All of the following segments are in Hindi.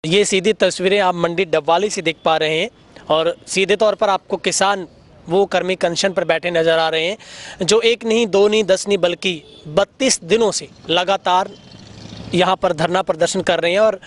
ये सीधी तस्वीरें आप मंडी डबवाली से देख पा रहे हैं और सीधे तौर पर आपको किसान वो कर्मी अनशन पर बैठे नजर आ रहे हैं जो एक नहीं, दो नहीं, 10 नहीं बल्कि 32 दिनों से लगातार यहाँ पर धरना प्रदर्शन कर रहे हैं। और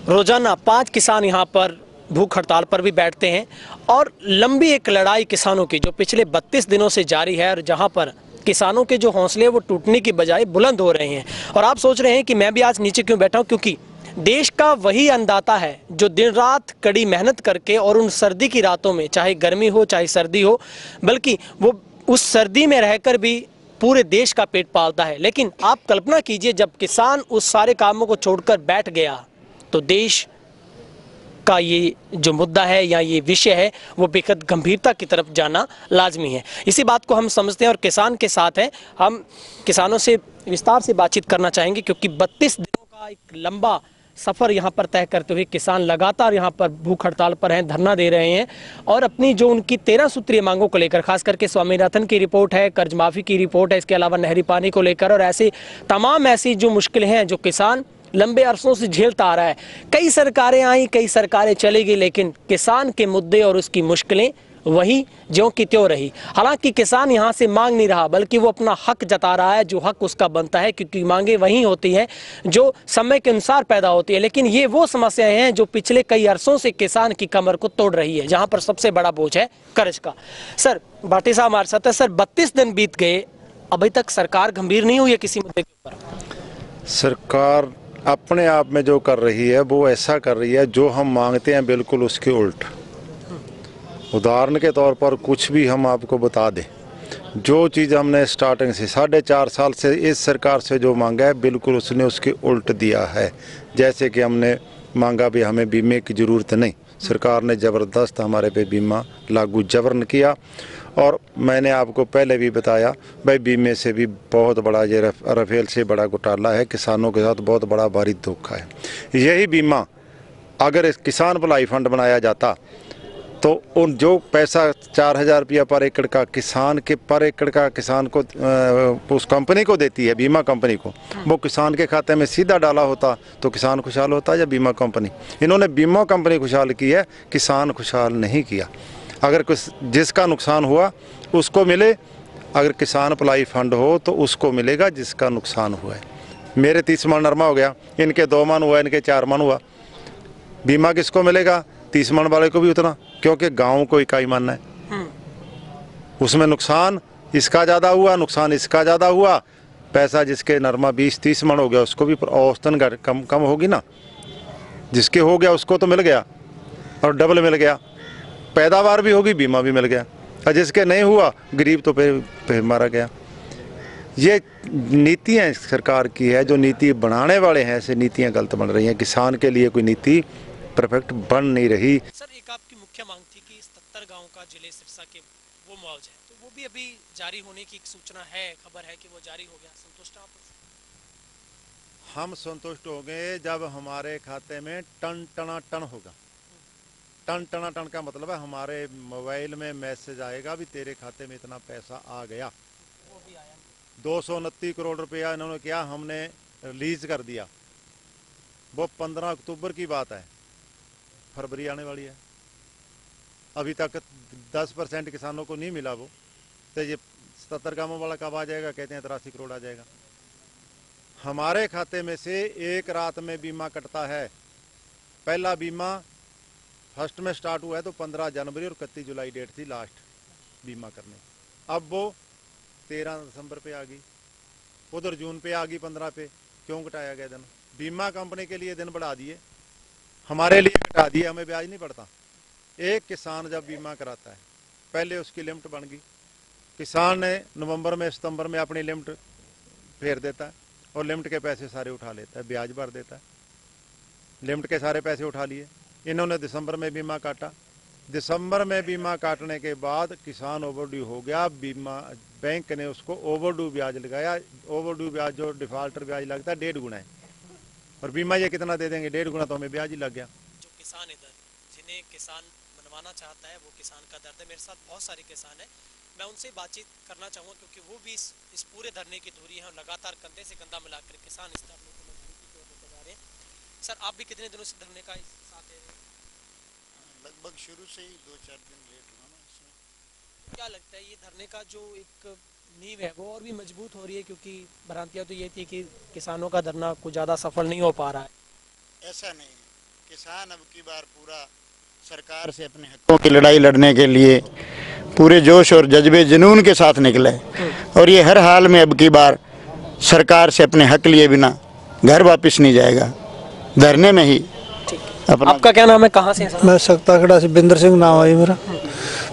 रोजाना 5 किसान यहाँ पर भूख हड़ताल पर भी बैठते हैं और लंबी एक लड़ाई किसानों की जो पिछले 32 दिनों से जारी है और जहाँ पर किसानों के जो हौसले वो टूटने की बजाय बुलंद हो रहे हैं। और आप सोच रहे हैं कि मैं भी आज नीचे क्यों बैठा हूँ, क्योंकि देश का वही अन्नदाता है जो दिन रात कड़ी मेहनत करके और उन सर्दी की रातों में, चाहे गर्मी हो चाहे सर्दी हो, बल्कि वो उस सर्दी में रहकर भी पूरे देश का पेट पालता है। लेकिन आप कल्पना कीजिए जब किसान उस सारे कामों को छोड़कर बैठ गया तो देश का ये जो मुद्दा है या ये विषय है वो बेहद गंभीरता की तरफ जाना लाजमी है। इसी बात को हम समझते हैं और किसान के साथ हैं। हम किसानों से विस्तार से बातचीत करना चाहेंगे क्योंकि 32 दिनों का एक लंबा सफ़र यहाँ पर तय करते हुए किसान लगातार यहाँ पर भूख हड़ताल पर हैं, धरना दे रहे हैं और अपनी जो उनकी 13 सूत्रीय मांगों को लेकर, खास करके स्वामीनाथन की रिपोर्ट है, कर्ज माफ़ी की रिपोर्ट है, इसके अलावा नहरी पानी को लेकर और ऐसे तमाम ऐसी जो मुश्किलें हैं जो किसान लंबे अरसों से झेलता आ रहा है। कई सरकारें आई, कई सरकारें चली गई, लेकिन किसान के मुद्दे और उसकी मुश्किलें वही ज्यों की त्यों रही। हालांकि किसान यहाँ से मांग नहीं रहा बल्कि वो अपना हक जता रहा है जो हक उसका बनता है, क्योंकि मांगे वही होती हैं जो समय के अनुसार पैदा होती है। लेकिन ये वो समस्याएं हैं जो पिछले कई अरसों से किसान की कमर को तोड़ रही है, जहाँ पर सबसे बड़ा बोझ है कर्ज का। सर भाटी साहब हमारे साथ है। सर 32 दिन बीत गए, अभी तक सरकार गंभीर नहीं हुई है किसी मुद्दे के ऊपर। सरकार अपने आप में जो कर रही है वो ऐसा कर रही है जो हम मांगते हैं बिल्कुल उसके उल्ट। उदाहरण के तौर पर कुछ भी हम आपको बता दें, जो चीज़ हमने स्टार्टिंग से 4.5 साल से इस सरकार से जो मांगा है बिल्कुल उसने उसके उल्ट दिया है। जैसे कि हमने मांगा भी हमें बीमे की ज़रूरत नहीं, सरकार ने ज़बरदस्त हमारे पे बीमा लागू जबरन किया। और मैंने आपको पहले भी बताया भाई बीमे से भी बहुत बड़ा ये राफेल से बड़ा घोटाला है, किसानों के साथ बहुत बड़ा भारी धोखा है। यही बीमा अगर इस किसान भलाई फंड बनाया जाता तो उन जो पैसा 4,000 रुपया पर एकड़ का किसान के पर एकड़ का किसान को उस कंपनी को देती है, बीमा कंपनी को, वो किसान के खाते में सीधा डाला होता तो किसान खुशहाल होता या बीमा कंपनी। इन्होंने बीमा कंपनी खुशहाल की है, किसान खुशहाल नहीं किया। अगर कुछ जिसका नुकसान हुआ उसको मिले, अगर किसान भलाई फंड हो तो उसको मिलेगा जिसका नुकसान हुआ है। मेरे 30 मन नरमा हो गया, इनके 2 मन हुआ, इनके 4 मन हुआ, बीमा किसको मिलेगा? 30 मन वाले को भी उतना, क्योंकि गाँव को इकाई मानना है। उसमें नुकसान इसका ज़्यादा हुआ, नुकसान इसका ज़्यादा हुआ, पैसा जिसके नरमा 20-30 मन हो गया उसको भी औसतन कम होगी ना। जिसके हो गया उसको तो मिल गया और डबल मिल गया, पैदावार भी होगी, बीमा भी मिल गया। और जिसके नहीं हुआ गरीब तो पे मारा गया। ये नीतियाँ सरकार की है, जो नीति बनाने वाले हैं ऐसे नीतियाँ गलत बन रही हैं। किसान के लिए कोई नीति परफेक्ट बन नहीं रही। सर एक आपकी मुख्य मांग थी कि 77 गांव का जिले सिरसा के वो मुआवजा है, तो वो भी अभी जारी होने की एक सूचना है, खबर है कि वो जारी हो गया। संतुष्ट हैं आप? हम संतुष्ट हो गए जब हमारे खाते में टन टना टन होगा। टन टना टन का मतलब है हमारे मोबाइल में मैसेज आएगा भी तेरे खाते में इतना पैसा आ गया। वो भी आया। 229 करोड़ रुपया इन्होंने क्या हमने रिलीज कर दिया। वो 15 अक्टूबर की बात है, फरवरी आने वाली है, अभी तक 10% किसानों को नहीं मिला। वो तो ये 77 गांवों वाला कब आ जाएगा? कहते हैं 83 करोड़ आ जाएगा। हमारे खाते में से एक रात में बीमा कटता है। पहला बीमा फर्स्ट में स्टार्ट हुआ है तो 15 जनवरी और 31 जुलाई डेट थी लास्ट बीमा करने। अब वो 13 दिसंबर पे आ गई, उधर जून पे आ गई, 15 पे। क्यों घटाया गया दिन? बीमा कंपनी के लिए दिन बढ़ा दिए, हमारे लिए घटा दिए, हमें ब्याज नहीं पड़ता। एक किसान जब बीमा कराता है पहले उसकी लिमिट बन गई, किसान ने नवंबर में सितंबर में अपनी लिमिट फेर देता है और लिमिट के पैसे सारे उठा लेता है, ब्याज भर देता है। लिमिट के सारे पैसे उठा लिए। इन्होंने दिसंबर में बीमा काटा, दिसंबर में बीमा काटने के बाद किसान ओवरड्यू हो गया। बीमा बैंक ने उसको ओवरड्यू ब्याज लगाया। ओवरड्यू ब्याज जो डिफॉल्टर ब्याज लगता है 1.5 गुना है, और बीमा ये कितना दे देंगे? 1.5 गुना तो हमें ब्याज ही लग गया। जो किसान इधर जिन्हें किसान बनवाना चाहता है वो किसान का दर्द है। मेरे साथ बहुत सारे किसान हैं, मैं उनसे बातचीत करना चाहूँगा क्योंकि वो भी इस पूरे धरने की धुरी हैं, लगातार कंधे से कंधा मिलाकर किसान इस धरने को मजबूती की ओर लेकर जा रहे हैं। सर आप भी कितने दिनों से धरने का साथ दे रहे हैं? लगभग शुरू से ही 2-4 दिन लेट हुआ ना इसमें। क्या लगता है ये धरने का जो एक नींव है वो और भी मजबूत हो रही है, क्योंकि भ्रांतियां तो ये थी कि किसानों का धरना कुछ ज़्यादा सफल नहीं हो पा रहा है। ऐसा नहीं है, किसान अब की बार पूरा सरकार से अपने हकों की लड़ाई लड़ने के लिए पूरे जोश और जज्बे जुनून के साथ निकले, और ये हर हाल में अब की बार सरकार से अपने हक लिए बिना घर वापस नहीं जाएगा, धरने में ही अपना। आपका क्या नाम है, कहाँ से हैं सर? मैं सकता खड़ा ਸੀ ਬਿੰਦਰ ਸਿੰਘ ਨਾਮ ਹੈ ਜੀ ਮੇਰਾ।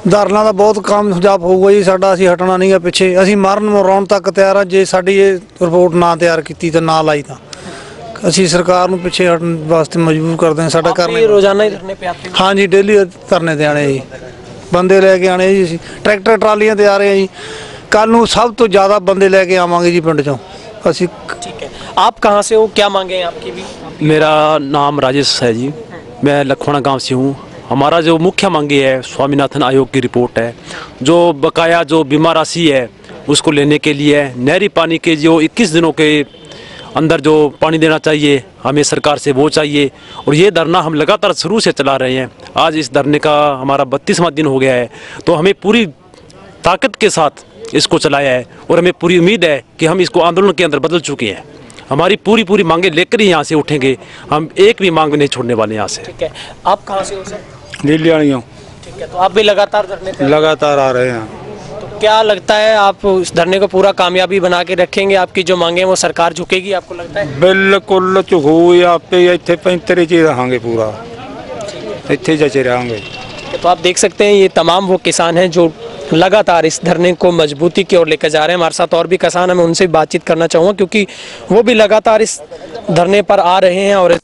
ਧਰਨਾ ਦਾ ਬਹੁਤ ਕਾਮਯਾਬ ਹੋਊਗਾ ਜੀ ਸਾਡਾ, ਅਸੀਂ ਹਟਣਾ ਨਹੀਂ ਗਾ ਪਿੱਛੇ, ਅਸੀਂ ਮਰਨ ਮਰਾਉਣ ਤੱਕ ਤਿਆਰ ਆ। ਜੇ ਸਾਡੀ ਇਹ ਰਿਪੋਰਟ ਨਾ ਤਿਆਰ ਕੀਤੀ ਤੇ ਨਾ ਲਾਈ ਤਾਂ ਅਸੀਂ ਸਰਕਾਰ ਨੂੰ ਪਿੱਛੇ ਹਟਣ ਵਾਸਤੇ ਮਜਬੂਰ ਕਰਦੇ ਹਾਂ। ਸਾਡਾ आप ये रोजाना ही धरने पे आते हैं? हाँ जी, डेली धरने ਤੇ ਆਣੇ ਜੀ, ਬੰਦੇ ਲੈ ਕੇ ਆਣੇ ਜੀ, ਅਸੀਂ ਟਰੈਕਟਰ ਟਰਾਲੀਆਂ ਤੇ ਆ ਰਹੇ ਹਾਂ ਜੀ। ਕੱਲ ਨੂੰ ਸਭ ਤੋਂ ਜ਼ਿਆਦਾ ਬੰਦੇ ਲੈ ਕੇ ਆਵਾਂਗੇ ਜੀ ਪਿੰਡ ਚੋਂ ਅਸੀਂ। ठीक है, आप कहाँ से हो, क्या मांगे हैं आपकी भी? मेरा नाम राजेश है जी, मैं लखवाड़ा गांव से हूँ। हमारा जो मुख्य मांगी है स्वामीनाथन आयोग की रिपोर्ट है, जो बकाया जो बीमा राशि है उसको लेने के लिए नहरी पानी के जो 21 दिनों के अंदर जो पानी देना चाहिए हमें सरकार से वो चाहिए। और ये धरना हम लगातार शुरू से चला रहे हैं, आज इस धरने का हमारा 32वां दिन हो गया है। तो हमें पूरी ताकत के साथ इसको चलाया है और हमें पूरी उम्मीद है कि हम इसको आंदोलन के अंदर बदल चुके हैं। हमारी पूरी मांगे लेकर ही यहाँ से उठेंगे, हम एक भी मांग नहीं छोड़ने वाले यहाँ से। ठीक है, आप कहाँ से हो सर? लीली वालियों ठीक है, तो आप भी लगातार धरने पे? लगातार आ रहे हैं। तो क्या लगता है आप इस धरने को पूरा कामयाबी बना के रखेंगे? आपकी जो मांगे हैं वो सरकार झुकेगी, आपको लगता है? बिल्कुल झुकू आपे इतने 35 च रहांगे, पूरा इतने जचे रहेंगे। तो आप देख सकते हैं ये तमाम वो किसान हैं जो लगातार इस धरने को मजबूती की ओर लेकर जा रहे हैं। हमारे साथ और भी किसान हैं, मैं उनसे बातचीत करना चाहूँगा क्योंकि वो भी लगातार इस धरने पर आ रहे हैं और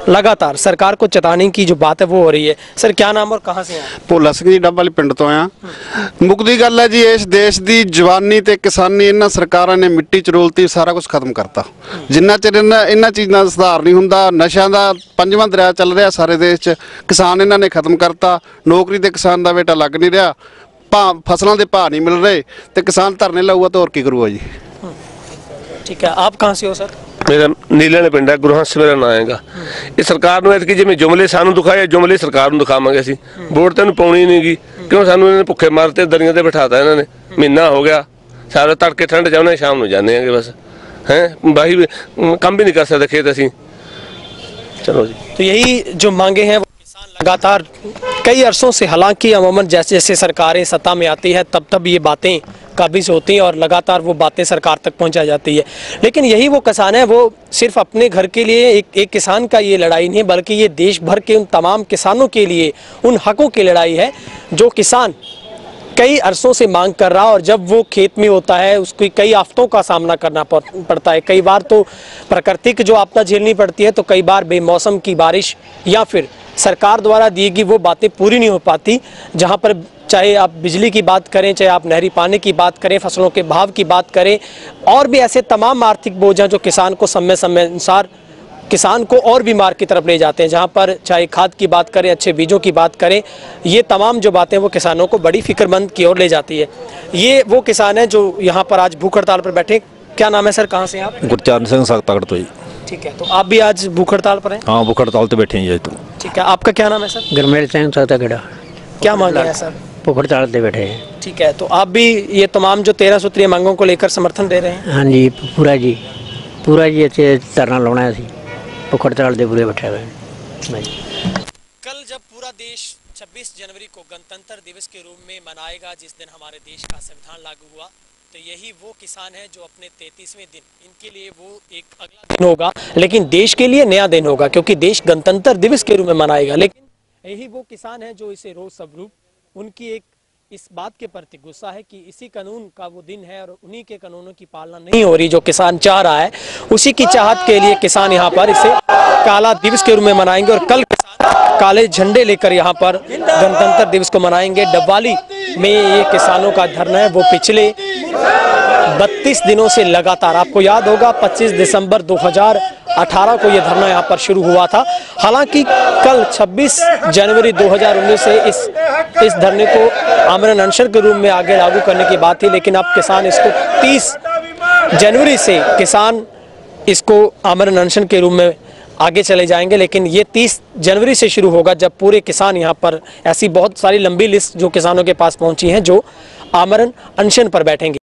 लगातार सरकार को चेताने की जो बात है वो हो रही है। सर क्या नाम और कहाँ से हैं? ਭੋਲਾ ਸਿੰਘ ਜੀ ਡੱਬ ਵਾਲੀ ਪਿੰਡ ਤੋਂ ਆ। ਮੁੱਕਦੀ ਗੱਲ ਹੈ ਜੀ, ਇਸ ਦੇਸ਼ ਦੀ ਜਵਾਨੀ ਤੇ ਕਿਸਾਨੀ ਇਹਨਾਂ ਸਰਕਾਰਾਂ ਨੇ ਮਿੱਟੀ ਚਰੋਲਤੀ, ਸਾਰਾ ਕੁਝ ਖਤਮ ਕਰਤਾ। ਜਿੰਨਾ ਚਿਰ ਇਹਨਾਂ ਚੀਜ਼ਾਂ ਦਾ ਸੁਧਾਰ ਨਹੀਂ ਹੁੰਦਾ, ਨਸ਼ਿਆਂ ਦਾ 5ਵਾਂ ਦਰਿਆ ਚੱਲ ਰਿਹਾ ਸਾਰੇ ਦੇਸ਼ 'ਚ, ਕਿਸਾਨ ਇਹਨਾਂ ਨੇ ਖਤਮ ਕਰਤਾ। ਨੌਕਰੀ ਤੇ ਕਿਸਾਨ ਦਾ ਬੇਟਾ ਲੱਗ ਨਹੀਂ ਰਿਹਾ, ਫਸਲਾਂ ਦੇ ਭਾਅ ਨਹੀਂ ਮਿਲ ਰਹੇ ਤੇ ਕਿਸਾਨ ਧਰਨੇ ਲਾਊਗਾ ਤਾਂ ਹੋਰ ਕੀ ਕਰੂਗਾ ਜੀ। ठीक है, आप कहाँ से हो सर? मेरा नीले ने पिंड है, गुरहंस मेरा नाम हैगा। ये सरकार ਨੂੰ ਐਤਕੀ ਜਿਵੇਂ ਜੁਮਲੇ ਸਾਨੂੰ ਦਿਖਾਏ, ਜੁਮਲੇ ਸਰਕਾਰ ਨੂੰ ਦਿਖਾਵਾਂਗੇ ਅਸੀਂ। ਵੋਟ ਤੈਨੂੰ ਪਾਉਣੀ ਨਹੀਂਗੀ, ਕਿਉਂ ਸਾਨੂੰ ਇਹਨਾਂ ਨੇ ਭੁੱਖੇ ਮਾਰਤੇ, ਦਰੀਆਂ ਤੇ ਬਿਠਾਤਾ ਇਹਨਾਂ ਨੇ। ਮਹੀਨਾ ਹੋ ਗਿਆ, ਸਾਰੇ ਤੜਕੇ ਠੰਡ ਜਾਉਣੇ, ਸ਼ਾਮ ਨੂੰ ਜਾਂਦੇ ਆਂਗੇ बस हैं। बाही काम भी नहीं कर सकते खेत ਅਸੀਂ। चलो जी, तो यही जो मांगे हैं वो किसान लगातार कई अरसों से, हालांकि अमूमन जैसे जैसे सरकारें सत्ता में आती है तब ये बातें काबिज होती हैं और लगातार वो बातें सरकार तक पहुंचाई जाती है। लेकिन यही वो किसान है, वो सिर्फ अपने घर के लिए एक किसान का ये लड़ाई नहीं है, बल्कि ये देश भर के उन तमाम किसानों के लिए उन हकों की लड़ाई है जो किसान कई अरसों से मांग कर रहा। और जब वो खेत में होता है उसको कई आफतों का सामना करना पड़ता है। कई बार तो प्राकृतिक जो आपदा झेलनी पड़ती है, तो कई बार बेमौसम की बारिश या फिर सरकार द्वारा दी गई वो बातें पूरी नहीं हो पाती। जहाँ पर चाहे आप बिजली की बात करें, चाहे आप नहरी पानी की बात करें, फसलों के भाव की बात करें, और भी ऐसे तमाम आर्थिक बोझ जो किसान को समय समय अनुसार किसान को और बीमार की तरफ ले जाते हैं। जहाँ पर चाहे खाद की बात करें, अच्छे बीजों की बात करें, ये तमाम जो बातें वो किसानों को बड़ी फिक्रमंद की ओर ले जाती है। ये वो किसान है जो यहाँ पर आज भूख हड़ताल पर बैठे। क्या नाम है सर, कहाँ से आप? गुरचरण सिंह सकतागढ़ तो जी। ठीक है, तो आप भी आज भूख हड़ताल पर हैं? हाँ, भूख हड़ताल तो बैठे हैं जी। तो ठीक है, आपका क्या नाम है सर? गरमेल सिंह सकतागढ़। क्या मांग है सर? भूख हड़ताल पे बैठे हैं। ठीक है, तो आप भी ये तमाम जो 13 सूत्रीय मांगों को लेकर समर्थन दे रहे हैं? हाँ जी, पूरा जी अच्छे धरना लाना है। भूख हड़ताल दे पूरे बैठे हुए हैं। कल जब पूरा देश 26 जनवरी को गणतंत्र दिवस के रूप में मनाएगा, जिस दिन हमारे देश का संविधान लागू हुआ, तो यही वो किसान है जो अपने 33वें दिन, इनके लिए वो एक अगला दिन होगा, लेकिन देश के लिए नया दिन होगा क्योंकि देश गणतंत्र दिवस के रूप में मनाएगा। लेकिन यही वो किसान है जो इसे रोज स्वरूप, उनकी एक इस बात के प्रति गुस्सा है कि इसी कानून का वो दिन है और उन्हीं के कानूनों की पालना नहीं हो रही जो किसान चाह रहा है। उसी की चाहत के लिए किसान यहाँ पर इसे काला दिवस के रूप में मनाएंगे और कल किसान काले झंडे लेकर यहाँ पर गणतंत्र दिवस को मनाएंगे। डबवाली में ये किसानों का धरना है, वो पिछले 32 दिनों से लगातार, आपको याद होगा 25 दिसंबर 2018 को यह धरना यहाँ पर शुरू हुआ था। हालांकि कल 26 जनवरी 2019 से इस धरने को आमरण अनशन के रूप में आगे लागू करने की बात थी, लेकिन अब किसान इसको 30 जनवरी से किसान इसको आमरण अनशन के रूप में आगे चले जाएंगे, लेकिन ये 30 जनवरी से शुरू होगा जब पूरे किसान यहाँ पर, ऐसी बहुत सारी लंबी लिस्ट जो किसानों के पास पहुंची हैं जो आमरण अनशन पर बैठेंगे।